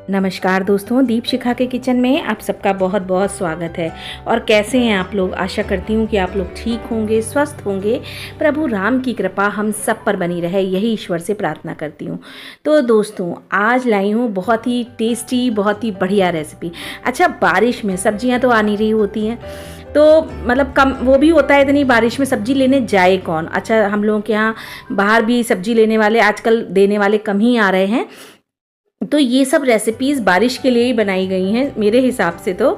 नमस्कार दोस्तों, दीप शिखा के किचन में आप सबका बहुत बहुत स्वागत है। और कैसे हैं आप लोग? आशा करती हूँ कि आप लोग ठीक होंगे, स्वस्थ होंगे। प्रभु राम की कृपा हम सब पर बनी रहे, यही ईश्वर से प्रार्थना करती हूँ। तो दोस्तों, आज लाई हूँ बहुत ही टेस्टी, बहुत ही बढ़िया रेसिपी। अच्छा, बारिश में सब्जियाँ तो आ नहीं रही होती हैं, तो मतलब कम वो भी होता है, इतनी बारिश में सब्जी लेने जाए कौन। अच्छा, हम लोगों के यहाँ बाहर भी सब्जी लेने वाले आजकल देने वाले कम ही आ रहे हैं। तो ये सब रेसिपीज़ बारिश के लिए ही बनाई गई हैं मेरे हिसाब से, तो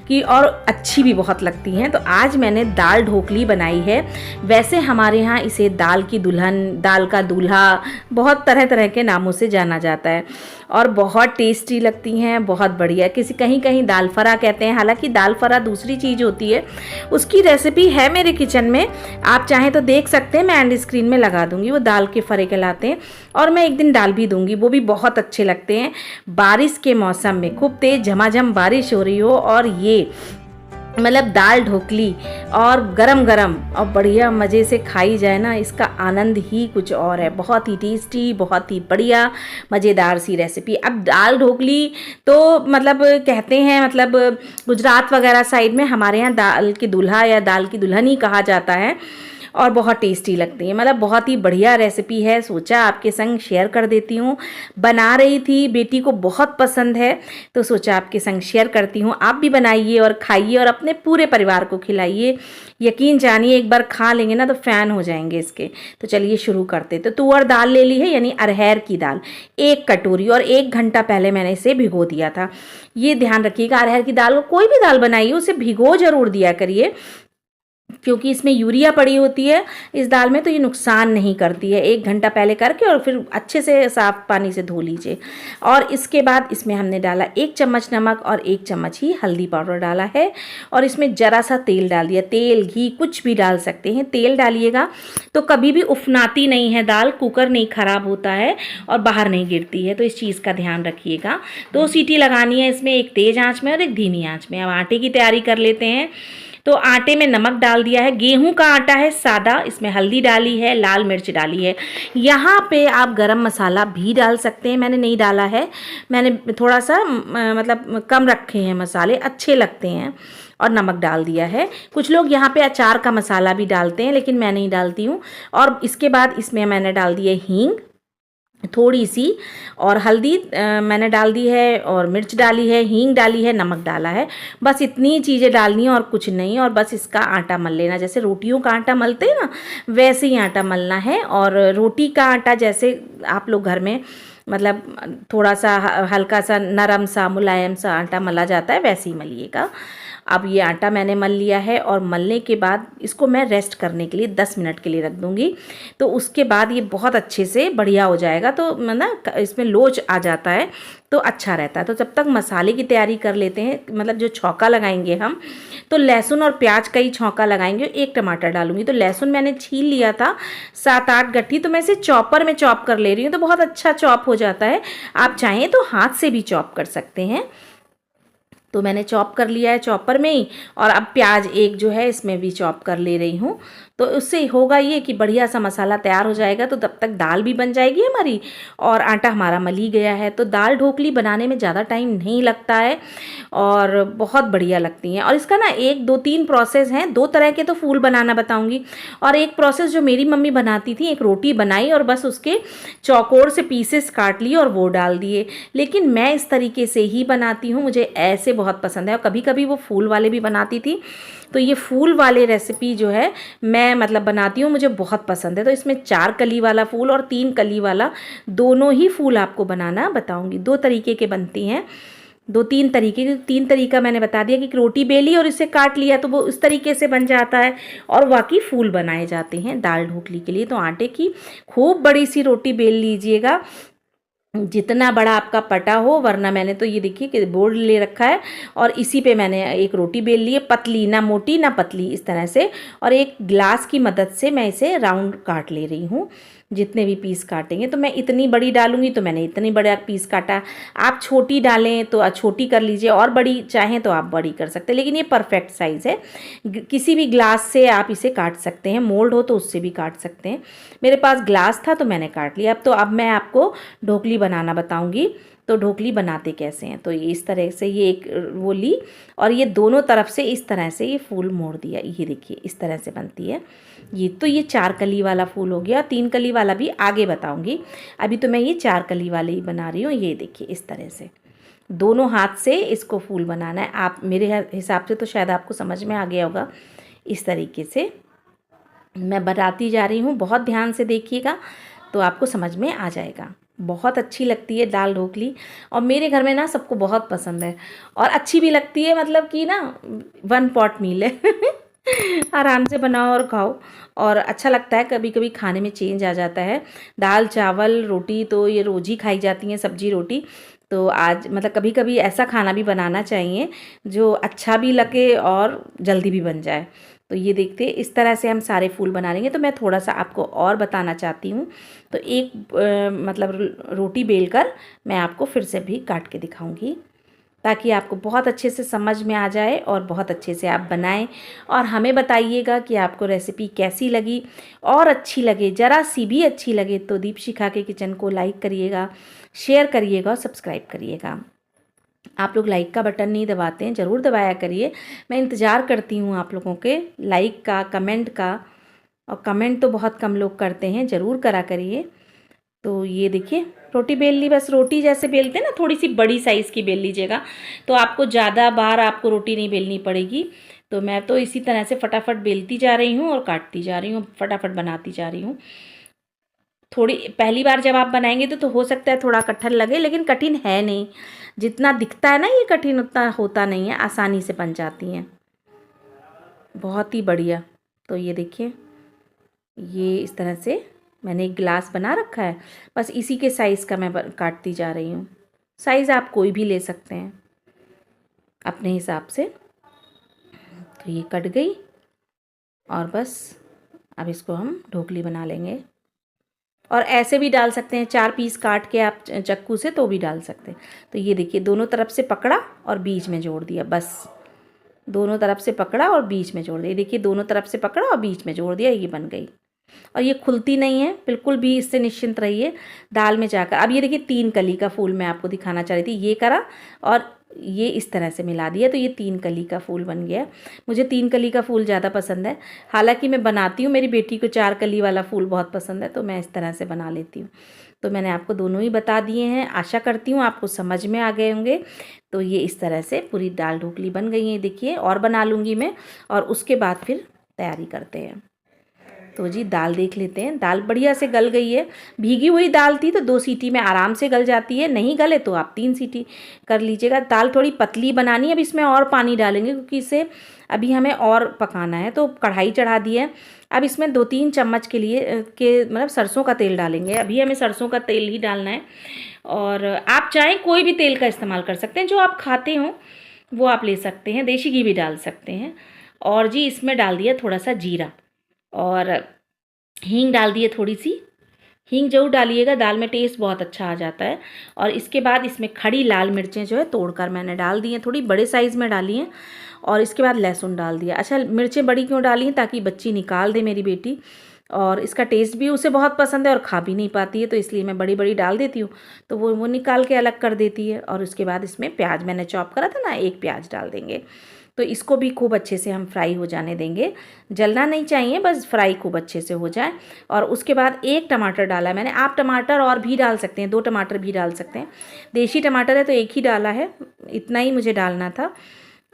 कि और अच्छी भी बहुत लगती हैं। तो आज मैंने दाल ढोकली बनाई है। वैसे हमारे यहाँ इसे दाल की दुल्हन, दाल का दूल्हा, बहुत तरह तरह के नामों से जाना जाता है और बहुत टेस्टी लगती हैं, बहुत बढ़िया। किसी कहीं कहीं दाल फरा कहते हैं, हालांकि दाल फरा दूसरी चीज़ होती है। उसकी रेसिपी है मेरे किचन में, आप चाहें तो देख सकते हैं, मैं एंड स्क्रीन में लगा दूंगी। वो दाल के फरे कहलाते हैं और मैं एक दिन डाल भी दूंगी, वो भी बहुत अच्छे लगते हैं। बारिश के मौसम में खूब तेज झमाझम बारिश हो रही हो और ये मतलब दाल ढोकली और गरम गरम और बढ़िया मज़े से खाई जाए ना, इसका आनंद ही कुछ और है। बहुत ही टेस्टी, बहुत ही बढ़िया मज़ेदार सी रेसिपी। अब दाल ढोकली तो मतलब कहते हैं, मतलब गुजरात वगैरह साइड में, हमारे यहाँ दाल की दूल्हा या दाल की दुल्हन ही कहा जाता है और बहुत टेस्टी लगती है। मतलब बहुत ही बढ़िया रेसिपी है, सोचा आपके संग शेयर कर देती हूँ। बना रही थी, बेटी को बहुत पसंद है, तो सोचा आपके संग शेयर करती हूँ। आप भी बनाइए और खाइए और अपने पूरे परिवार को खिलाइए। यकीन जानिए, एक बार खा लेंगे ना तो फ़ैन हो जाएंगे इसके। तो चलिए शुरू करते। तो तुअर दाल ले ली है, यानी अरहर की दाल, 1 कटोरी, और 1 घंटा पहले मैंने इसे भिगो दिया था। ये ध्यान रखिएगा, अरहर की दाल को, कोई भी दाल बनाइए उसे भिगो जरूर दिया करिए, क्योंकि इसमें यूरिया पड़ी होती है इस दाल में, तो ये नुकसान नहीं करती है। 1 घंटा पहले करके और फिर अच्छे से साफ पानी से धो लीजिए। और इसके बाद इसमें हमने डाला 1 चम्मच नमक और 1 चम्मच ही हल्दी पाउडर डाला है। और इसमें ज़रा सा तेल डाल दिया, तेल घी कुछ भी डाल सकते हैं। तेल डालिएगा तो कभी भी उफनाती नहीं है दाल, कुकर नहीं ख़राब होता है और बाहर नहीं गिरती है, तो इस चीज़ का ध्यान रखिएगा। 2 सीटी लगानी है इसमें, एक तेज़ आँच में और एक धीमी आँच में। अब आटे की तैयारी कर लेते हैं। तो आटे में नमक डाल दिया है, गेहूं का आटा है सादा, इसमें हल्दी डाली है, लाल मिर्च डाली है। यहाँ पे आप गरम मसाला भी डाल सकते हैं, मैंने नहीं डाला है, मैंने थोड़ा सा मतलब कम रखे हैं मसाले, अच्छे लगते हैं। और नमक डाल दिया है। कुछ लोग यहाँ पे अचार का मसाला भी डालते हैं, लेकिन मैं नहीं डालती हूँ। और इसके बाद इसमें मैंने डाल दी है हींग थोड़ी सी, और हल्दी मैंने डाल दी है, और मिर्च डाली है, हींग डाली है, नमक डाला है। बस इतनी चीज़ें डालनी है और कुछ नहीं। और बस इसका आटा मल लेना, जैसे रोटियों का आटा मलते हैं ना, वैसे ही आटा मलना है। और रोटी का आटा जैसे आप लोग घर में मतलब थोड़ा सा हल्का सा नरम सा मुलायम सा आटा मला जाता है, वैसे ही मलिएगा। अब ये आटा मैंने मल लिया है और मलने के बाद इसको मैं रेस्ट करने के लिए 10 मिनट के लिए रख दूँगी। तो उसके बाद ये बहुत अच्छे से बढ़िया हो जाएगा, तो मतलब इसमें लोच आ जाता है तो अच्छा रहता है। तो जब तक मसाले की तैयारी कर लेते हैं, मतलब जो छौंका लगाएंगे हम, तो लहसुन और प्याज का ही छौंका लगाएंगे। 1 टमाटर डालूंगी। तो लहसुन मैंने छील लिया था 7-8 गट्ठी, तो मैं इसे चॉपर में चॉप कर ले रही हूँ, तो बहुत अच्छा चॉप हो जाता है। आप चाहें तो हाथ से भी चॉप कर सकते हैं। तो मैंने चॉप कर लिया है चॉपर में ही। और अब प्याज एक जो है इसमें भी चॉप कर ले रही हूँ। तो उससे होगा ये कि बढ़िया सा मसाला तैयार हो जाएगा, तो तब तक दाल भी बन जाएगी हमारी और आटा हमारा मल ही गया है। तो दाल ढोकली बनाने में ज़्यादा टाइम नहीं लगता है और बहुत बढ़िया लगती हैं। और इसका ना 1 2 3 प्रोसेस हैं, 2 तरह के तो फूल बनाना बताऊँगी। और एक प्रोसेस जो मेरी मम्मी बनाती थी, एक रोटी बनाई और बस उसके चौकोर से पीसेस काट लिए और वो डाल दिए। लेकिन मैं इस तरीके से ही बनाती हूँ, मुझे ऐसे बहुत पसंद है। और कभी कभी वो फूल वाले भी बनाती थी, तो ये फूल वाले रेसिपी जो है मैं मतलब बनाती हूँ, मुझे बहुत पसंद है। तो इसमें 4 कली वाला फूल और 3 कली वाला, दोनों ही फूल आपको बनाना बताऊँगी। 2 तरीके के बनती हैं, 2-3 तरीके की। 3 तरीका मैंने बता दिया कि रोटी बेली और इसे काट लिया, तो वो उस तरीके से बन जाता है और बाकी फूल बनाए जाते हैं दाल ढोकली के लिए। तो आटे की खूब बड़ी सी रोटी बेल लीजिएगा, जितना बड़ा आपका पटा हो, वरना मैंने तो ये देखिए कि बोर्ड ले रखा है और इसी पे मैंने एक रोटी बेल ली है, पतली, ना मोटी ना पतली, इस तरह से। और एक ग्लास की मदद से मैं इसे राउंड काट ले रही हूँ। जितने भी पीस काटेंगे, तो मैं इतनी बड़ी डालूंगी तो मैंने इतनी बड़ा पीस काटा। आप छोटी डालें तो छोटी कर लीजिए, और बड़ी चाहें तो आप बड़ी कर सकते हैं, लेकिन ये परफेक्ट साइज़ है। किसी भी ग्लास से आप इसे काट सकते हैं, मोल्ड हो तो उससे भी काट सकते हैं। मेरे पास ग्लास था तो मैंने काट लिया। अब मैं आपको ढोकली बनाना बताऊंगी। तो ढोकली बनाते कैसे हैं। तो ये इस तरह से ये एक वो ली और ये दोनों तरफ से इस तरह से ये फूल मोड़ दिया। ये देखिए इस तरह से बनती है ये। तो ये 4 कली वाला फूल हो गया। 3 कली वाला भी आगे बताऊंगी, अभी तो मैं ये 4 कली वाले ही बना रही हूँ। ये देखिए इस तरह से दोनों हाथ से इसको फूल बनाना है। आप मेरे हिसाब से तो शायद आपको समझ में आ गया होगा। इस तरीके से मैं बनाती जा रही हूँ, बहुत ध्यान से देखिएगा तो आपको समझ में आ जाएगा। बहुत अच्छी लगती है दाल ढोकली और मेरे घर में ना सबको बहुत पसंद है और अच्छी भी लगती है, मतलब कि ना 1 पॉट मील है आराम से बनाओ और खाओ और अच्छा लगता है। कभी कभी खाने में चेंज आ जाता है। दाल चावल रोटी तो ये रोज़ ही खाई जाती हैं, सब्जी रोटी। तो आज मतलब कभी कभी ऐसा खाना भी बनाना चाहिए जो अच्छा भी लगे और जल्दी भी बन जाए। तो ये देखते इस तरह से हम सारे फूल बना लेंगे। तो मैं थोड़ा सा आपको और बताना चाहती हूँ। तो एक मतलब रोटी बेलकर मैं आपको फिर से भी काट के दिखाऊंगी ताकि आपको बहुत अच्छे से समझ में आ जाए और बहुत अच्छे से आप बनाएं और हमें बताइएगा कि आपको रेसिपी कैसी लगी। और अच्छी लगे, ज़रा सी भी अच्छी लगे तो दीपशिखा के किचन को लाइक करिएगा, शेयर करिएगा और सब्सक्राइब करिएगा। आप लोग लाइक का बटन नहीं दबाते हैं, ज़रूर दबाया करिए। मैं इंतज़ार करती हूँ आप लोगों के लाइक का, कमेंट का। और कमेंट तो बहुत कम लोग करते हैं, ज़रूर करा करिए। तो ये देखिए रोटी बेल ली, बस रोटी जैसे बेलते हैं ना, थोड़ी सी बड़ी साइज़ की बेल लीजिएगा तो आपको ज़्यादा बार आपको रोटी नहीं बेलनी पड़ेगी। तो मैं तो इसी तरह से फटाफट बेलती जा रही हूँ और काटती जा रही हूँ, फटाफट बनाती जा रही हूँ। थोड़ी पहली बार जब आप बनाएंगे तो हो सकता है थोड़ा कठिन लगे, लेकिन कठिन है नहीं। जितना दिखता है ना ये कठिन, उतना होता नहीं है, आसानी से बन जाती हैं, बहुत ही बढ़िया। तो ये देखिए ये इस तरह से मैंने एक गिलास बना रखा है, बस इसी के साइज़ का मैं काटती जा रही हूँ। साइज़ आप कोई भी ले सकते हैं अपने हिसाब से। तो ये कट गई और बस अब इसको हम ढोकली बना लेंगे। और ऐसे भी डाल सकते हैं, 4 पीस काट के आप चक्कू से तो भी डाल सकते हैं। तो ये देखिए दोनों तरफ से पकड़ा और बीच में जोड़ दिया, बस दोनों तरफ से पकड़ा और बीच में जोड़ दिया। देखिए दोनों तरफ से पकड़ा और बीच में जोड़ दिया, ये बन गई। और ये खुलती नहीं है बिल्कुल भी, इससे निश्चिंत रहिए दाल में जाकर। अब ये देखिए 3 कली का फूल मैं आपको दिखाना चाह रही थी, ये करा और ये इस तरह से मिला दिया तो ये 3 कली का फूल बन गया। मुझे 3 कली का फूल ज़्यादा पसंद है, हालांकि मैं बनाती हूँ, मेरी बेटी को 4 कली वाला फूल बहुत पसंद है तो मैं इस तरह से बना लेती हूँ। तो मैंने आपको दोनों ही बता दिए हैं, आशा करती हूँ आपको समझ में आ गए होंगे। तो ये इस तरह से पूरी दाल ढोकली बन गई है। देखिए और बना लूँगी मैं और उसके बाद फिर तैयारी करते हैं। तो जी दाल देख लेते हैं, दाल बढ़िया से गल गई है। भीगी हुई दाल थी तो 2 सीटी में आराम से गल जाती है, नहीं गले तो आप 3 सीटी कर लीजिएगा। दाल थोड़ी पतली बनानी है, अब इसमें और पानी डालेंगे क्योंकि इसे अभी हमें और पकाना है। तो कढ़ाई चढ़ा दी है, अब इसमें 2-3 चम्मच के मतलब सरसों का तेल डालेंगे। अभी हमें सरसों का तेल ही डालना है और आप चाहें कोई भी तेल का इस्तेमाल कर सकते हैं, जो आप खाते हो वो आप ले सकते हैं, देसी घी भी डाल सकते हैं। और जी इसमें डाल दिया थोड़ा सा जीरा और हींग डाल दिए, थोड़ी सी हींग जरूर डालिएगा, दाल में टेस्ट बहुत अच्छा आ जाता है। और इसके बाद इसमें खड़ी लाल मिर्चें जो है तोड़कर मैंने डाल दी हैं, थोड़ी बड़े साइज़ में डाली हैं। और इसके बाद लहसुन डाल दिया। अच्छा मिर्चें बड़ी क्यों डाली हैं, ताकि बच्ची निकाल दे मेरी बेटी, और इसका टेस्ट भी उसे बहुत पसंद है और खा भी नहीं पाती है, तो इसलिए मैं बड़ी बड़ी डाल देती हूँ तो वो निकाल के अलग कर देती है। और उसके बाद इसमें प्याज मैंने चॉप करा था ना, 1 प्याज डाल देंगे। तो इसको भी खूब अच्छे से हम फ्राई हो जाने देंगे, जलना नहीं चाहिए, बस फ्राई खूब अच्छे से हो जाए। और उसके बाद 1 टमाटर डाला मैंने, आप टमाटर और भी डाल सकते हैं, 2 टमाटर भी डाल सकते हैं। देसी टमाटर है तो 1 ही डाला है, इतना ही मुझे डालना था।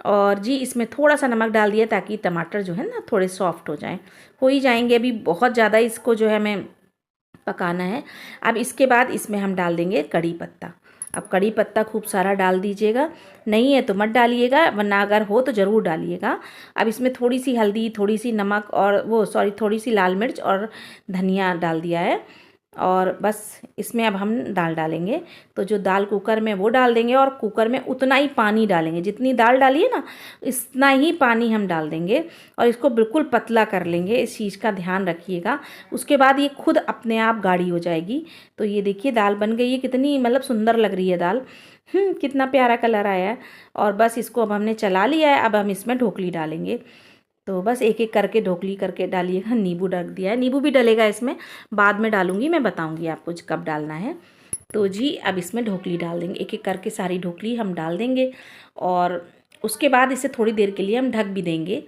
और जी इसमें थोड़ा सा नमक डाल दिया ताकि टमाटर जो है ना थोड़े सॉफ्ट हो जाएं, हो ही जाएंगे, अभी बहुत ज़्यादा इसको जो है हमें पकाना है। अब इसके बाद इसमें हम डाल देंगे कड़ी पत्ता। अब कड़ी पत्ता खूब सारा डाल दीजिएगा, नहीं है तो मत डालिएगा, वरना अगर हो तो ज़रूर डालिएगा। अब इसमें थोड़ी सी हल्दी, थोड़ी सी नमक और थोड़ी सी लाल मिर्च और धनिया डाल दिया है। और बस इसमें अब हम दाल डालेंगे। तो जो दाल कुकर में वो डाल देंगे और कुकर में उतना ही पानी डालेंगे, जितनी दाल डालिए ना इतना ही पानी हम डाल देंगे और इसको बिल्कुल पतला कर लेंगे, इस चीज़ का ध्यान रखिएगा। उसके बाद ये खुद अपने आप गाढ़ी हो जाएगी। तो ये देखिए दाल बन गई है, कितनी मतलब सुंदर लग रही है दाल, कितना प्यारा कलर आया है। और बस इसको अब हमने चला लिया है, अब हम इसमें ढोकली डालेंगे। तो बस एक एक करके ढोकली करके डालिएगा। नींबू डाल दिया है, नींबू भी डलेगा इसमें, बाद में डालूंगी, मैं बताऊंगी आपको कब डालना है। तो जी अब इसमें ढोकली डाल देंगे, एक एक करके सारी ढोकली हम डाल देंगे और उसके बाद इसे थोड़ी देर के लिए हम ढक भी देंगे।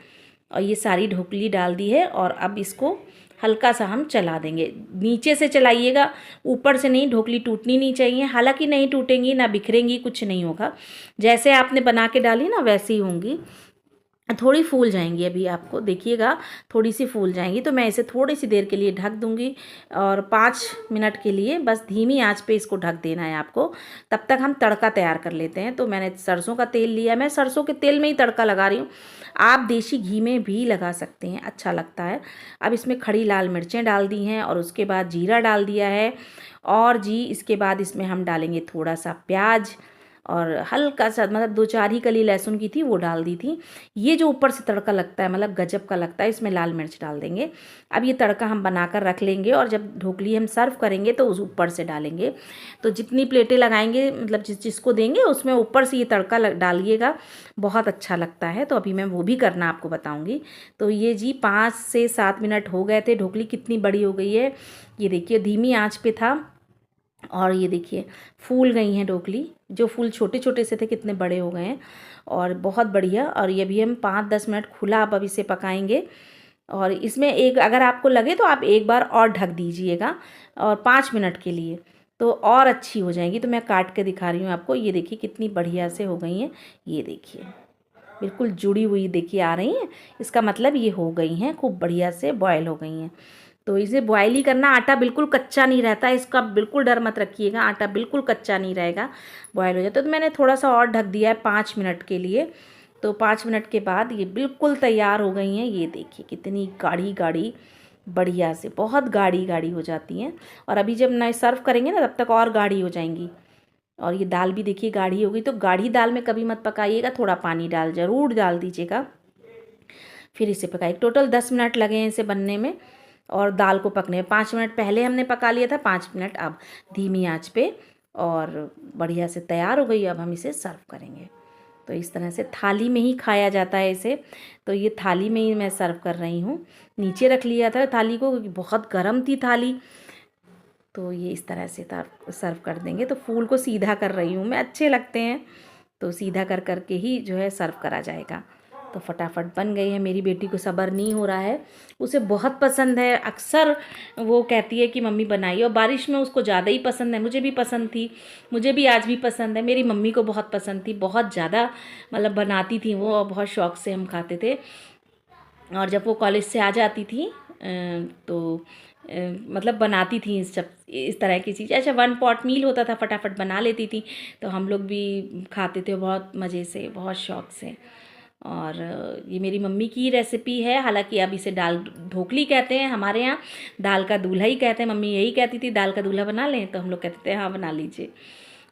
और ये सारी ढोकली डाल दी है और अब इसको हल्का सा हम चला देंगे। नीचे से चलाइएगा, ऊपर से नहीं, ढोकली टूटनी नहीं चाहिए। हालांकि नहीं टूटेंगी ना बिखरेंगी, कुछ नहीं होगा, जैसे आपने बना के डाली ना वैसे ही होंगी। थोड़ी फूल जाएंगी, अभी आपको देखिएगा थोड़ी सी फूल जाएंगी। तो मैं इसे थोड़ी सी देर के लिए ढक दूंगी और 5 मिनट के लिए बस धीमी आंच पे इसको ढक देना है आपको। तब तक हम तड़का तैयार कर लेते हैं। तो मैंने सरसों का तेल लिया, मैं सरसों के तेल में ही तड़का लगा रही हूँ, आप देसी घी में भी लगा सकते हैं, अच्छा लगता है। अब इसमें खड़ी लाल मिर्चें डाल दी हैं और उसके बाद जीरा डाल दिया है। और जी इसके बाद इसमें हम डालेंगे थोड़ा सा प्याज और हल्का सा, मतलब 2-4 ही कली लहसुन की थी वो डाल दी थी। ये जो ऊपर से तड़का लगता है, मतलब गजब का लगता है, इसमें लाल मिर्च डाल देंगे। अब ये तड़का हम बनाकर रख लेंगे और जब ढोकली हम सर्व करेंगे तो उस ऊपर से डालेंगे। तो जितनी प्लेटें लगाएंगे, मतलब जिसको देंगे उसमें ऊपर से ये तड़का डालिएगा, बहुत अच्छा लगता है। तो अभी मैं वो भी करना आपको बताऊँगी। तो ये जी 5 से 7 मिनट हो गए थे। ढोकली कितनी बड़ी हो गई है, ये देखिए धीमी आँच पे था और ये देखिए फूल गई हैं ढोकली। जो फूल छोटे छोटे से थे कितने बड़े हो गए हैं और बहुत बढ़िया। और ये भी हम 5-10 मिनट खुला अब इसे पकाएंगे। और इसमें एक, अगर आपको लगे तो आप एक बार और ढक दीजिएगा और 5 मिनट के लिए, तो और अच्छी हो जाएंगी। तो मैं काट के दिखा रही हूँ आपको, ये देखिए कितनी बढ़िया से हो गई हैं। ये देखिए बिल्कुल जुड़ी हुई देखिए आ रही हैं, इसका मतलब ये हो गई हैं, खूब बढ़िया से बॉयल हो गई हैं। तो इसे बॉयल ही करना, आटा बिल्कुल कच्चा नहीं रहता, इसका बिल्कुल डर मत रखिएगा, आटा बिल्कुल कच्चा नहीं रहेगा, बॉयल हो जाता। तो मैंने थोड़ा सा और ढक दिया है 5 मिनट के लिए। तो 5 मिनट के बाद ये बिल्कुल तैयार हो गई हैं। ये देखिए कितनी गाढ़ी गाढ़ी, बढ़िया से बहुत गाढ़ी गाढ़ी हो जाती हैं। और अभी जब नए सर्व करेंगे ना तब तक और गाढ़ी हो जाएंगी। और ये दाल भी देखिए गाढ़ी हो गई। तो गाढ़ी दाल में कभी मत पकाइएगा, थोड़ा पानी ज़रूर डाल दीजिएगा, फिर इसे पकाइए। टोटल 10 मिनट लगे हैं इसे बनने में और दाल को पकने में। 5 मिनट पहले हमने पका लिया था, 5 मिनट अब धीमी आंच पे, और बढ़िया से तैयार हो गई। अब हम इसे सर्व करेंगे। तो इस तरह से थाली में ही खाया जाता है इसे। तो ये थाली में ही मैं सर्व कर रही हूँ। नीचे रख लिया था थाली को क्योंकि बहुत गर्म थी थाली। तो ये इस तरह से सर्व कर देंगे। तो फूल को सीधा कर रही हूँ मैं, अच्छे लगते हैं तो सीधा कर करके ही जो है सर्व करा जाएगा। तो फटाफट बन गई है। मेरी बेटी को सब्र नहीं हो रहा है, उसे बहुत पसंद है। अक्सर वो कहती है कि मम्मी बनाइए, और बारिश में उसको ज़्यादा ही पसंद है। मुझे भी पसंद थी, मुझे भी आज भी पसंद है, मेरी मम्मी को बहुत पसंद थी, बहुत ज़्यादा मतलब बनाती थी वो और बहुत शौक़ से हम खाते थे। और जब वो कॉलेज से आ जाती थी तो मतलब बनाती थी सब इस तरह की चीज़। अच्छा 1 पॉट मील होता था, फटाफट बना लेती थी, तो हम लोग भी खाते थे बहुत मज़े से, बहुत शौक़ से। और ये मेरी मम्मी की रेसिपी है। हालांकि अब इसे दाल ढोकली कहते हैं, हमारे यहाँ दाल का दूल्हा ही कहते हैं। मम्मी यही कहती थी दाल का दूल्हा बना लें, तो हम लोग कहते थे हाँ बना लीजिए।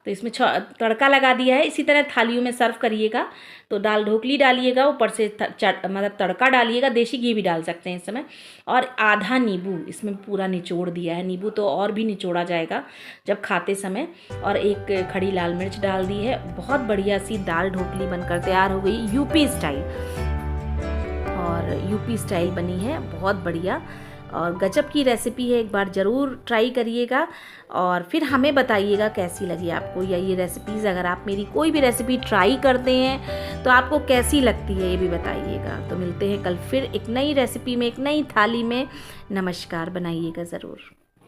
तो इसमें तड़का लगा दिया है। इसी तरह थालियों में सर्व करिएगा। तो दाल ढोकली डालिएगा, ऊपर से मतलब तड़का डालिएगा, देसी घी भी डाल सकते हैं इस समय, और आधा नींबू इसमें पूरा निचोड़ दिया है। नींबू तो और भी निचोड़ा जाएगा जब खाते समय। और एक खड़ी लाल मिर्च डाल दी है। बहुत बढ़िया सी दाल ढोकली बनकर तैयार हो गई, यूपी स्टाइल। और यूपी स्टाइल बनी है, बहुत बढ़िया और गजब की रेसिपी है। एक बार ज़रूर ट्राई करिएगा और फिर हमें बताइएगा कैसी लगी आपको, या ये रेसिपीज़ अगर आप मेरी कोई भी रेसिपी ट्राई करते हैं तो आपको कैसी लगती है ये भी बताइएगा। तो मिलते हैं कल फिर एक नई रेसिपी में, एक नई थाली में। नमस्कार, बनाइएगा ज़रूर।